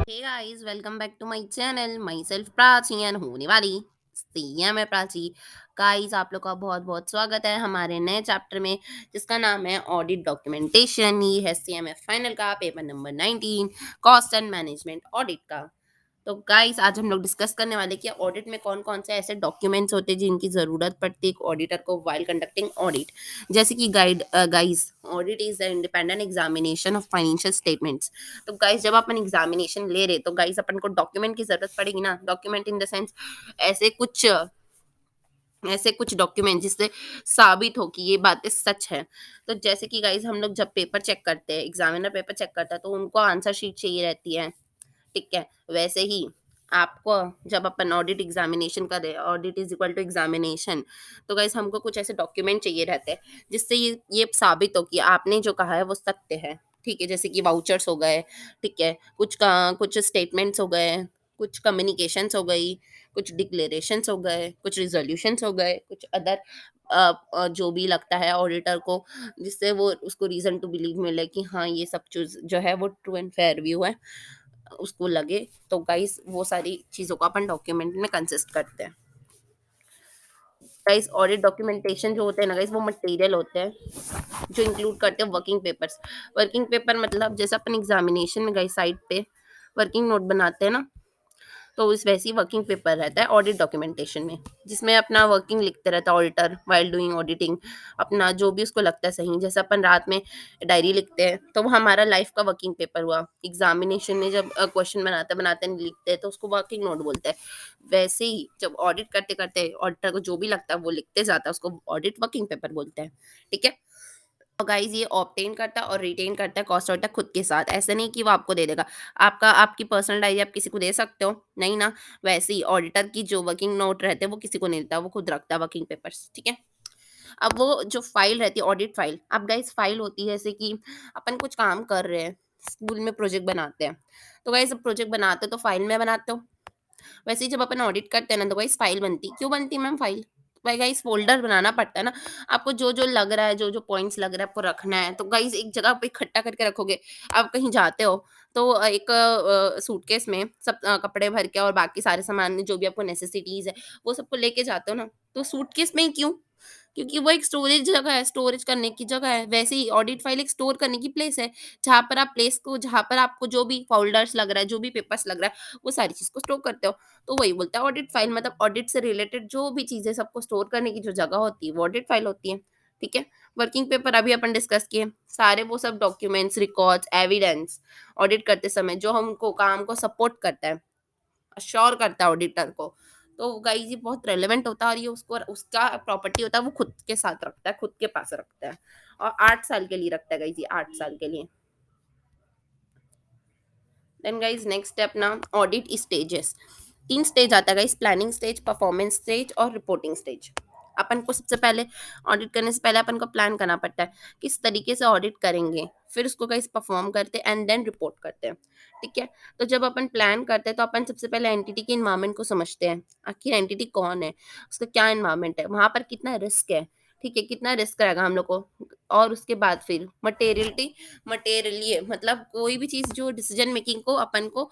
Hey guys, welcome back to my channel. Myself Prachi and होने वाली CM है Prachi. Guys, आप लोग का बहुत बहुत स्वागत है हमारे नए चैप्टर में, जिसका नाम है ऑडिट डॉक्यूमेंटेशन। ये है सीएमए फाइनल का paper number 19, cost and management audit का। तो गाइस, आज हम लोग डिस्कस करने वाले कि ऑडिट में कौन कौन से ऐसे डॉक्यूमेंट्स होते हैं जिनकी ज़रूरत पड़ती है एक ऑडिटर को वाइल कंडक्टिंग ऑडिट। जैसे कि guys, audit is the independent examination of financial statements. तो गाइस, जब अपन एग्जामिनेशन ले रहे तो गाइस अपन को डॉक्यूमेंट की जरूरत पड़ेगी ना। डॉक्यूमेंट इन द सेंस ऐसे कुछ ऐसे कुछ डॉक्यूमेंट जिससे साबित हो कि ये बातें सच है। तो जैसे कि गाइस, हम लोग जब पेपर चेक करते हैं, एग्जामिनर पेपर चेक करता है, तो उनको आंसर शीट चाहिए रहती है। ठीक है। वैसे ही आपको, जब अपन ऑडिट एग्जामिनेशन करें, audit is equal to examination, तो गाइस हमको कुछ ऐसे डॉक्यूमेंट चाहिए रहते हैं जिससे ये साबित हो कि आपने जो कहा है वो सत्य है। ठीक है। जैसे कि वाउचर्स हो गए, ठीक है, कुछ स्टेटमेंट्स हो गए, कुछ कम्युनिकेशंस हो गई, कुछ डिक्लेरेशंस हो गए, कुछ रिजोल्यूशंस हो गए, कुछ अदर जो भी लगता है ऑडिटर को, जिससे वो उसको रीजन टू बिलीव मिले कि हाँ, ये सब चीज जो है वो ट्रू एंड फेयर व्यू है, उसको लगे। तो गाइस, वो सारी चीज़ों को अपन डॉक्यूमेंट में कंसिस्ट करते हैं। गाइस, ऑडिट डॉक्यूमेंटेशन जो होते हैं ना गाइस, वो मटेरियल होते हैं जो इंक्लूड करते हैं वर्किंग पेपर्स। वर्किंग पेपर मतलब जैसे अपन एग्जामिनेशन में गाइस साइड पे वर्किंग नोट बनाते हैं ना, तो इस वैसी वर्किंग पेपर रहता है ऑडिट डॉक्यूमेंटेशन में, जिसमें अपना वर्किंग लिखते रहता है ऑडिटर वाइल डूइंग ऑडिटिंग। अपना जो भी उसको लगता है सही, जैसे अपन रात में डायरी लिखते हैं तो वो हमारा लाइफ का वर्किंग पेपर हुआ। एग्जामिनेशन में जब क्वेश्चन बनाते बनाते नहीं लिखते हैं तो उसको वर्किंग नोट बोलते हैं। वैसे ही जब ऑडिट करते करते ऑडिटर को जो भी लगता है वो लिखते जाता है, उसको ऑडिट वर्किंग पेपर बोलते हैं। ठीक है। और गाइस, ये ऑब्टेन करता है और रिटेन करता है कॉस्ट ऑडिटर खुद के साथ। ऐसा नहीं कि वो आपको दे देगा। आपकी पर्सनल डायरी आप किसी को दे सकते हो, नहीं ना। वैसे ही ऑडिटर की जो वर्किंग नोट रहते हैं वो किसी को नहीं देता, वो खुद रखता है वर्किंग पेपर्स। ठीक है। अब वो जो फाइल रहती है ऑडिट फाइल, अब गाइस फाइल होती है जैसे कि अपन कुछ काम कर रहे हैं, स्कूल में प्रोजेक्ट बनाते हैं, तो गाइस जब प्रोजेक्ट बनाते हो तो फाइल में बनाते हो। वैसे ही जब अपन ऑडिट करते हैं ना, तो गाइस फाइल बनती क्यों बनती है मैम फाइल? भाई गाइस, फोल्डर बनाना पड़ता है ना। आपको जो जो लग रहा है, जो जो पॉइंट्स लग रहा है आपको रखना है, तो गाइस एक जगह पे इकट्ठा करके रखोगे। आप कहीं जाते हो तो एक सूटकेस में सब कपड़े भर के और बाकी सारे सामान जो भी आपको नेसेसिटीज है वो सबको लेके जाते हो ना। तो सूटकेस में ही क्यों? क्योंकि वो एक स्टोरेज जगह है, स्टोरेज करने की जगह है। वैसे ही ऑडिट फाइल एक स्टोर करने की प्लेस है, जहाँ पर आपको जो भी फ़ोल्डर्स लग रहा है, जो भी पेपर्स लग रहा है, वो सारी चीज़ को स्टोर करते हो। तो वही बोलता है ऑडिट फाइल, मतलब ऑडिट से रिलेटेड जो भी चीज़ें सबको स्टोर करने की जो जगह होती है, वो ऑडिट फाइल होती है। ठीक है? वर्किंग पेपर अभी अपन डिस्कस किए। सारे वो सब डॉक्यूमेंट्स, रिकॉर्ड्स, एविडेंस ऑडिट करते समय जो हमको काम को सपोर्ट करता है, अश्योर करता है ऑडिटर को। तो गाइस, ये बहुत रेलेवेंट होता है और ये उसको उसका प्रॉपर्टी होता है, वो खुद के साथ रखता है, खुद के पास रखता है। और 8 साल के लिए रखता है गाइस, ये 8 साल के लिए। देन गाइस, नेक्स्ट है अपना ऑडिट स्टेजेस। 3 स्टेज आता है guys, planning stage, performance stage और रिपोर्टिंग स्टेज। अपन को सबसे पहले ऑडिट करने से पहले अपन को प्लान करना पड़ता है किस तरीके से ऑडिट करेंगे, फिर उसको गाइस परफॉर्म करते हैं एंड देन रिपोर्ट करते हैं। ठीक है। तो जब अपन प्लान करते हैं तो अपन सबसे पहले एंटिटी के इन्वायरमेंट को समझते हैं। आखिर एंटिटी कौन है, उसका क्या इन्वायरमेंट है, वहां पर कितना रिस्क है। ठीक है, कितना रिस्क रहेगा हम लोग को। और उसके बाद फिर मटेरियलिटी, मटेरियल मतलब कोई भी चीज़ जो डिसीजन मेकिंग को अपन को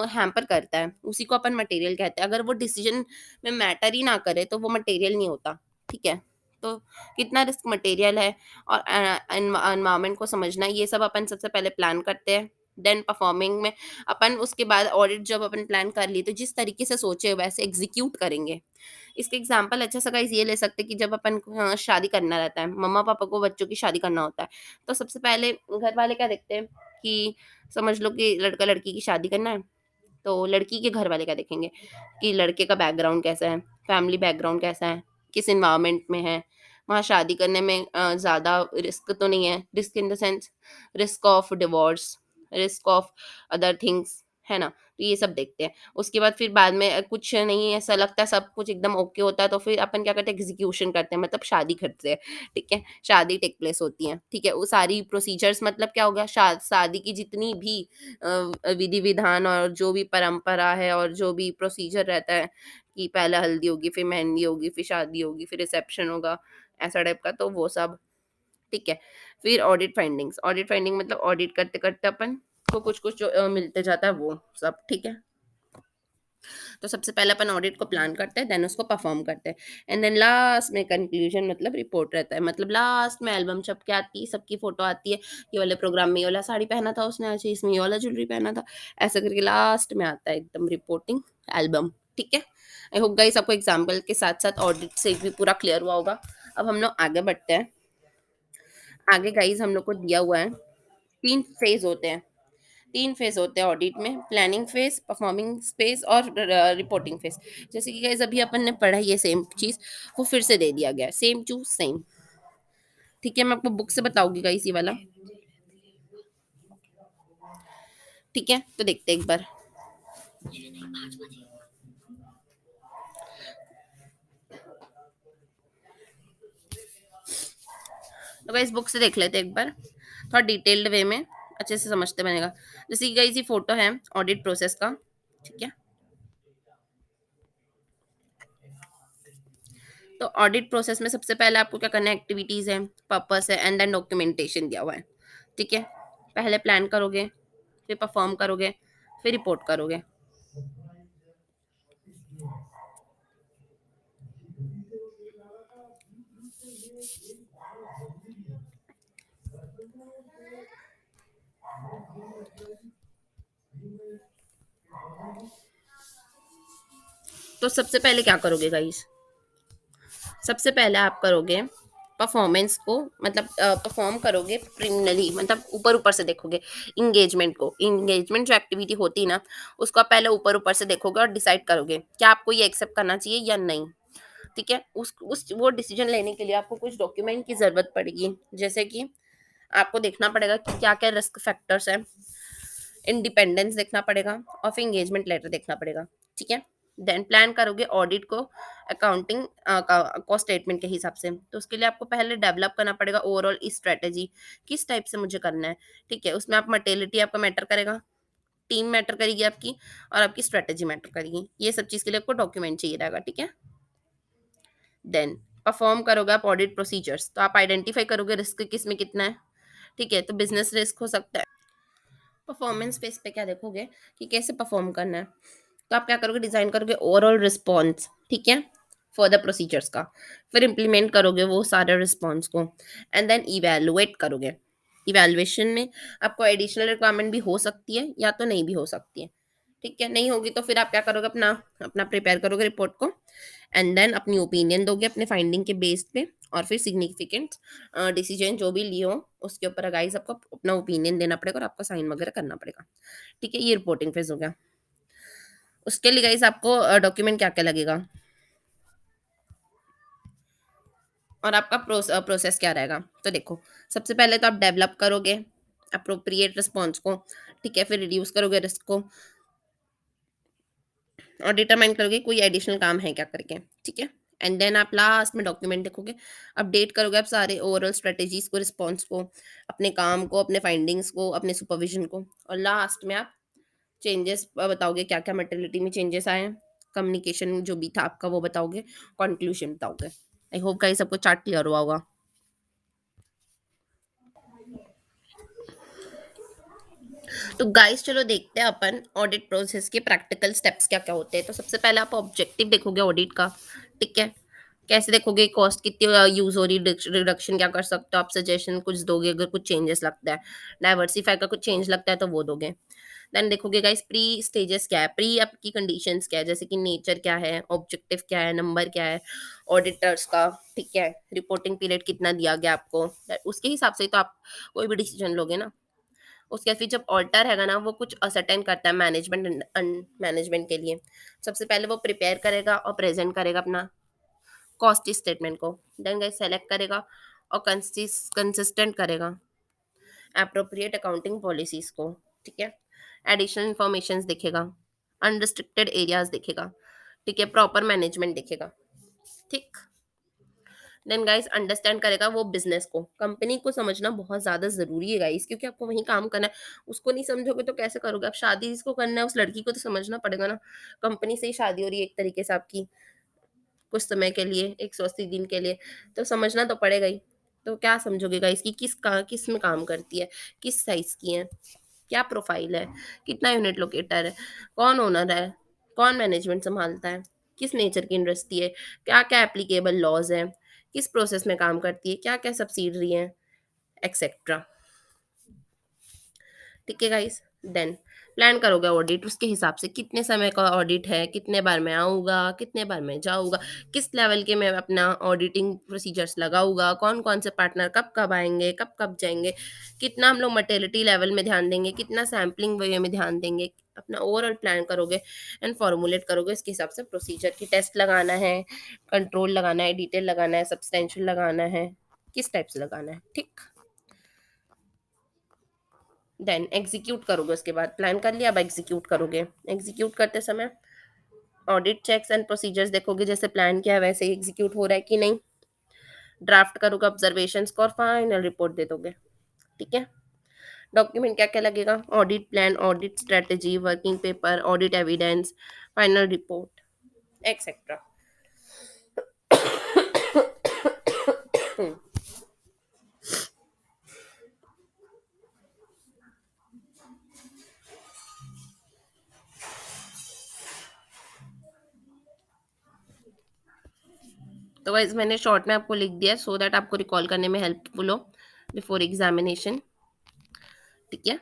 हैम्पर करता है, उसी को अपन मटेरियल कहते हैं। अगर वो डिसीजन में मैटर ही ना करे तो वो मटेरियल नहीं होता। ठीक है। तो कितना रिस्क मटेरियल है और एनवायरनमेंट को समझना, ये सब अपन सबसे पहले प्लान करते हैं। देन परफॉर्मिंग में अपन उसके बाद ऑडिट जब अपन प्लान कर लिए तो जिस तरीके से सोचे वैसे एग्जीक्यूट करेंगे। इसके एग्जांपल अच्छा सा गाइस ये ले सकते हैं कि जब अपन को शादी करना रहता है, मम्मा पापा को बच्चों की शादी करना होता है, तो सबसे पहले घर वाले क्या देखते हैं कि समझ लो कि लड़का लड़की की शादी करना है, तो लड़की के घर वाले क्या देखेंगे कि लड़के का बैकग्राउंड कैसा है, फैमिली बैकग्राउंड कैसा है, किस इन्वायरमेंट में है, वहाँ शादी करने में ज़्यादा रिस्क तो नहीं है। Risk in the sense risk of divorce, risk of other things, है ना। तो ये सब देखते हैं। उसके बाद फिर बाद में कुछ नहीं ऐसा लगता है, सब कुछ एकदम ओके होता है, तो फिर अपन क्या करते हैं, एग्जीक्यूशन करते हैं, मतलब शादी करते हैं। ठीक है। शादी टेक प्लेस होती है। ठीक है। वो सारी प्रोसीजर्स मतलब क्या हो गया, शादी की जितनी भी विधि विधान और जो भी परंपरा है और जो भी प्रोसीजर रहता है कि पहले हल्दी होगी, फिर मेहंदी होगी, फिर शादी होगी, फिर रिसेप्शन होगा, ऐसा टाइप का, तो वो सब। ठीक है। फिर ऑडिट फाइंडिंग्स, ऑडिट फाइंडिंग मतलब ऑडिट करते करते अपन को कुछ कुछ जो मिलते जाता है वो सब, ठीक है। तो सबसे पहले अपन ऑडिट को प्लान करते हैं, देन उसको परफॉर्म करते हैं, एंड देन लास्ट में कंक्लूजन मतलब रिपोर्ट रहता है। मतलब लास्ट में एल्बम छप के आती है, सबकी फोटो आती है, ये वाले प्रोग्राम में ये वाला साड़ी पहना था उसने, आज इसमें ये वाला ज्वेलरी पहना था, ऐसा करके लास्ट में आता है एकदम रिपोर्टिंग एल्बम, ठीक है। आई होप गाइस आपको एग्जाम्पल के साथ साथ ऑडिट से भी पूरा क्लियर हुआ होगा। अब हम लोग आगे बढ़ते हैं। आगे गाइस हम लोग को दिया हुआ है 3 फेज होते हैं। 3 फेज होते हैं ऑडिट में, प्लानिंग फेज, परफॉर्मिंग फेज और रिपोर्टिंग फेज। जैसे कि गाइस अभी अपन ने पढ़ा ये सेम चीज, वो फिर से दे दिया गया है, सेम टू सेम, ठीक है। मैं आपको बुक से बताऊंगी गाइस ये वाला, ठीक है। तो देखते हैं एक बार। तो गाइस बुक से देख लेते हैं एक बार, थोड़ा डिटेल्ड वे में अच्छे से समझते बनेगा। जैसे कि गाइस ये फोटो है ऑडिट प्रोसेस का, ठीक है। तो ऑडिट प्रोसेस में सबसे पहले आपको क्या करना है, एक्टिविटीज है, पर्पस है, एंड देन डॉक्यूमेंटेशन दिया हुआ है, ठीक है। पहले प्लान करोगे, फिर परफॉर्म करोगे, फिर रिपोर्ट करोगे। तो सबसे पहले क्या करोगे गाइस, सबसे पहले आप करोगे परफॉर्मेंस को, मतलब परफॉर्म करोगे प्रिलिमिनरी, मतलब ऊपर ऊपर से देखोगे इंगेजमेंट को। इंगेजमेंट जो एक्टिविटी होती है ना, उसको आप पहले ऊपर ऊपर से देखोगे और डिसाइड करोगे क्या आपको ये एक्सेप्ट करना चाहिए या नहीं, ठीक है। उस वो डिसीजन लेने के लिए आपको कुछ डॉक्यूमेंट की जरूरत पड़ेगी। जैसे कि आपको देखना पड़ेगा कि क्या क्या रिस्क फैक्टर्स हैं, इंडिपेंडेंस देखना पड़ेगा और फिर इंगेजमेंट लेटर देखना पड़ेगा, ठीक है। देन प्लान करोगे ऑडिट को अकाउंटिंग कॉस्ट स्टेटमेंट के हिसाब से। तो उसके लिए आपको पहले डेवलप करना पड़ेगा ओवरऑल स्ट्रेटेजी, किस टाइप से मुझे करना है, ठीक है। उसमें आप मटेरियलिटी आपका मैटर करेगा, टीम मैटर करेगी आपकी, और आपकी स्ट्रेटेजी मैटर करेगी। ये सब चीज़ के लिए आपको डॉक्यूमेंट चाहिए रहेगा, ठीक है। देन परफॉर्म करोगे आप ऑडिट प्रोसीजर्स, तो आप आइडेंटिफाई करोगे रिस्क किस में कितना है, ठीक है। तो बिजनेस रिस्क हो सकता है। परफॉर्मेंस बेस पे क्या देखोगे कि कैसे परफॉर्म करना है, तो आप क्या करोगे, डिजाइन करोगे ओवरऑल रिस्पॉन्स, ठीक है, फर्दर प्रोसीजर्स का। फिर इम्प्लीमेंट करोगे वो सारे रिस्पॉन्स को, एंड देन इवेलुएट करोगे। इवेलुएशन में आपको एडिशनल रिक्वायरमेंट भी हो सकती है या तो नहीं भी हो सकती है, ठीक है। नहीं होगी तो फिर आप क्या करोगे, अपना अपना प्रिपेयर करोगे रिपोर्ट को, एंड देन अपनी ओपिनियन दोगे अपने फाइंडिंग के बेस पे, और फिर सिग्निफिकेंट डिसीजन जो भी लिए हो उसके ऊपर गाइस आपको अपना ओपिनियन देना पड़ेगा और आपको साइन वगैरह करना पड़ेगा, ठीक है। ये रिपोर्टिंग फेज हो गया। उसके लिए गाइस आपको डॉक्यूमेंट क्या क्या लगेगा और आपका प्रोसेस क्या रहेगा। तो देखो, सबसे पहले तो आप डेवलप करोगे अप्रोप्रिएट रिस्पॉन्स को, ठीक है। फिर रिड्यूस करोगे रिस्क को और डिटरमाइन करोगे कोई एडिशनल काम है क्या करके, ठीक है। एंड देन आप लास्ट में डॉक्यूमेंट देखोगे, अपडेट करोगे आप सारे ओवरऑल स्ट्रेटेजीज को, रिस्पॉन्स को, अपने काम को, अपने फाइंडिंग्स को, अपने सुपरविजन को, और लास्ट में आप चेंजेस बताओगे, क्या क्या मेटेरियलिटी में चेंजेस आए हैं, कम्युनिकेशन जो भी था आपका वो बताओगे, कंक्लूजन बताओगे। आई होप गाइस सबको चार्ट क्लियर हुआ होगा। तो गाइस चलो देखते हैं अपन ऑडिट प्रोसेस के प्रैक्टिकल स्टेप्स क्या क्या होते हैं। तो सबसे पहले आप ऑब्जेक्टिव देखोगे ऑडिट का, ठीक है। कैसे देखोगे, कॉस्ट कितनी यूज हो रही, रिडक्शन क्या कर सकते हो आप, सजेशन कुछ दोगे अगर कुछ चेंजेस लगता है, डाइवर्सिफाई का कुछ चेंज लगता है तो वो दोगे। देन देखोगे गाइस प्री स्टेजेस क्या है, प्री आपकी कंडीशंस क्या है, जैसे कि नेचर क्या है, ऑब्जेक्टिव क्या है, नंबर क्या है ऑडिटर्स का, ठीक है। रिपोर्टिंग पीरियड कितना दिया गया आपको, उसके हिसाब से तो आप कोई भी डिसीजन लोगे ना। उसके बाद फिर जब ऑल्टर हैगा ना, वो कुछ असरटेन करता है मैनेजमेंट मैनेजमेंट के लिए। सबसे पहले वो प्रिपेयर करेगा और प्रेजेंट करेगा अपना कॉस्ट स्टेटमेंट को। देन गाइस सेलेक्ट करेगा और कंसिस्टेंट करेगा एप्रोप्रिएट अकाउंटिंग पॉलिसीज को, ठीक है। एडिशनल इंफॉर्मेशन देखेगा, अनरिस्ट्रिक्टेड एरियाज देखेगा, ठीक है, प्रॉपर मैनेजमेंट देखेगा, ठीक। देन गाइस अंडरस्टैंड करेगा वो बिजनेस को, कंपनी को समझना बहुत ज़्यादा ज़रूरी है गाइस, क्योंकि आपको वहीं काम करना है। उसको नहीं समझोगे तो कैसे करोगे, आप शादी जिसको करना है उस लड़की को तो समझना पड़ेगा ना। कंपनी से ही शादी हो रही है एक तरीके से आपकी, कुछ समय के लिए, 180 दिन के लिए, तो समझना तो पड़ेगा ही। तो क्या समझोगे गाइस कि किस में काम करती है, किस साइज की है, क्या प्रोफाइल है, कितना यूनिट लोकेटर है, कौन ओनर है, कौन मैनेजमेंट संभालता है, किस नेचर की इंडस्ट्री है, क्या क्या एप्लीकेबल लॉज हैं, किस प्रोसेस में काम करती है, क्या क्या सब्सिडरी हैं, एक्सेट्रा। ठीक है गाइस। देन प्लान करोगे ऑडिट, उसके हिसाब से कितने समय का ऑडिट है, कितने बार मैं आऊँगा, कितने बार मैं जाऊँगा, किस लेवल के मैं अपना ऑडिटिंग प्रोसीजर्स लगाऊँगा, कौन-कौन से पार्टनर कब-कब आएँगे, कब-कब जाएँगे, कितना हम लोग मटेरियलिटी लेवल में ध्यान देंगे, कितना सैंपलिंग वे में ध्यान देंगे, अपना ओवरऑल प्लान करोगे एंड फॉर्मूलेट करोगे। इसके हिसाब से प्रोसीजर की टेस्ट लगाना है, कंट्रोल लगाना है, डिटेल लगाना है, सब्सटेंशियल लगाना है, किस टाइप से लगाना है, ठीक? देन एग्जीक्यूट करोगे, उसके बाद प्लान कर लिया, अब एग्जीक्यूट करोगे। एग्जीक्यूट करते समय ऑडिट चेक्स एंड प्रोसीजर्स देखोगे, जैसे प्लान किया है वैसे ही एग्जीक्यूट हो रहा है कि नहीं। ड्राफ्ट करोगे ऑब्जर्वेशंस को और फाइनल रिपोर्ट दे दोगे। ठीक है। डॉक्यूमेंट क्या क्या लगेगा, audit plan, audit strategy, working paper, audit evidence, final report, etcetera. तो गाइस मैंने शॉर्ट में आपको लिख दिया सो दैट आपको रिकॉल करने में हेल्पफुल हो बिफोर एग्जामिनेशन। ठीक है।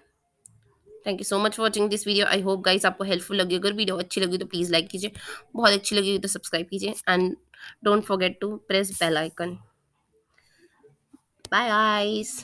Thank you so much for watching this video. I hope guys आपको हेल्पफुल लगी। अगर वीडियो अच्छी लगी तो प्लीज़ लाइक कीजिए, बहुत अच्छी लगी तो सब्सक्राइब कीजिए and don't forget to press bell icon. Bye guys.